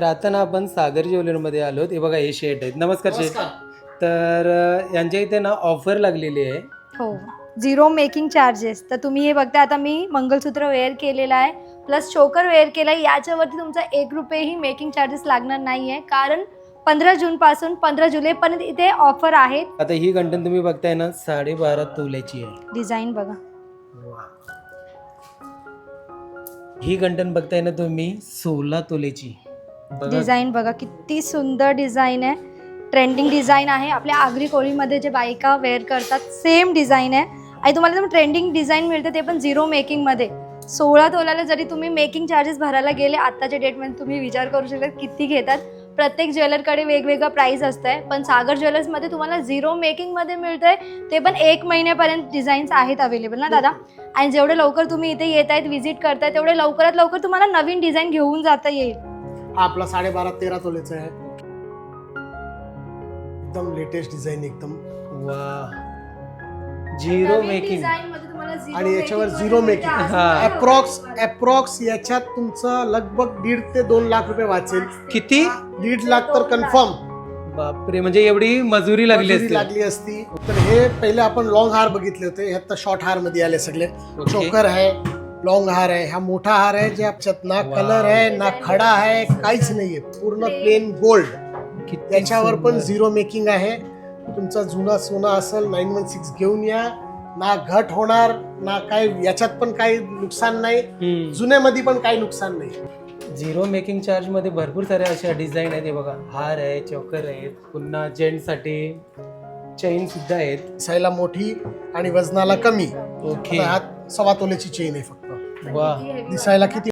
तर आता ना आपण सागर ज्वेलरीमध्ये आलो. हे बघा हे शेट आहेत. नमस्कार शेट. तर यांच्या इथे ना ऑफर लागलेली आहे. हो, 0 मेकिंग चार्जेस. तर तुम्ही हे बघता, आता मी मंगलसूत्र वेअर केलेलं आहे प्लस चोकर वेअर केला आहे. याच्यावरती तुमचा 1 रुपयेही मेकिंग चार्जेस लागणार नाही आहे, कारण 15 जूनपासून 15 जुलैपर्यंत इथे ऑफर आहेत. आता ही कंटन तुम्ही बघताय ना 12.5 तोल्याची आहे. डिझाईन बघा, ही कंटन बघताय ना तुम्ही 16 तोल्याची. बघा डिझाईन बघा, किती सुंदर डिझाईन आहे. ट्रेंडिंग डिझाईन आहे. आपल्या आगरी कोळीमध्ये जे बायका वेअर करतात सेम डिझाईन आहे. आणि तुम्हाला ट्रेंडिंग डिझाईन मिळते ते पण 0 मेकिंगमध्ये. 16 तोल्याला जरी तुम्ही मेकिंग चार्जेस भरायला गेले आत्ताच्या डेटमध्ये, तुम्ही विचार करू शकता किती घेतात. प्रत्येक ज्वेलरकडे वेगवेगळं प्राईस असतं आहे, पण सागर ज्वेलर्समध्ये तुम्हाला 0 मेकिंगमध्ये मिळतं आहे. ते पण 1 महिन्यापर्यंत डिझाईन्स आहेत अवेलेबल ना दादा. आणि जेवढे लवकर तुम्ही इथे येत आहेत, व्हिजिट करताय, तेवढे लवकरात लवकर तुम्हाला नवीन डिझाईन घेऊन जाता येईल. हा आपला 12.5-13 तोलेचा आहे. एकदम लेटेस्ट डिझाईन एकदम. वा 0 मेकिंग आणि याच्यावर 0 मेकिंग. अप्रॉक्स याच्यात तुमचं लगभग 1.5 ते 2 लाख रुपये वाचेल. किती? 1.5 लाख तर कन्फर्म बापरे, म्हणजे एवढी मजुरी लागली असती. तर हे पहिले आपण लॉंग हार बघितले होते, ह्यात शॉर्ट हार मध्ये आले सगळे. चोकर आहे, लॉंग हार आहे, हा मोठा हार आहे ज्याच्यात ना कलर आहे ना खडा आहे, काहीच नाहीये, पूर्ण प्लेन गोल्ड. त्याच्यावर पण 0 मेकिंग आहे. तुमचा जुना सोना असेल 916 घेऊन या, ना घट होणार ना काय, याच्यात पण काही नुकसान नाही, जुन्यामध्ये पण काही नुकसान नाही. 0 मेकिंग चार्ज मध्ये भरपूर साऱ्या अशा डिझाईन आहेत. हे बघा हार आहे, चोकर आहेत, पुन्हा जेंट्स साठी चेन सुद्धा आहेत. दिसायला मोठी आणि वजनाला कमी. ओके. हात 1.25 तोल्याची चेन आहे फक्त. वा दिसायला किती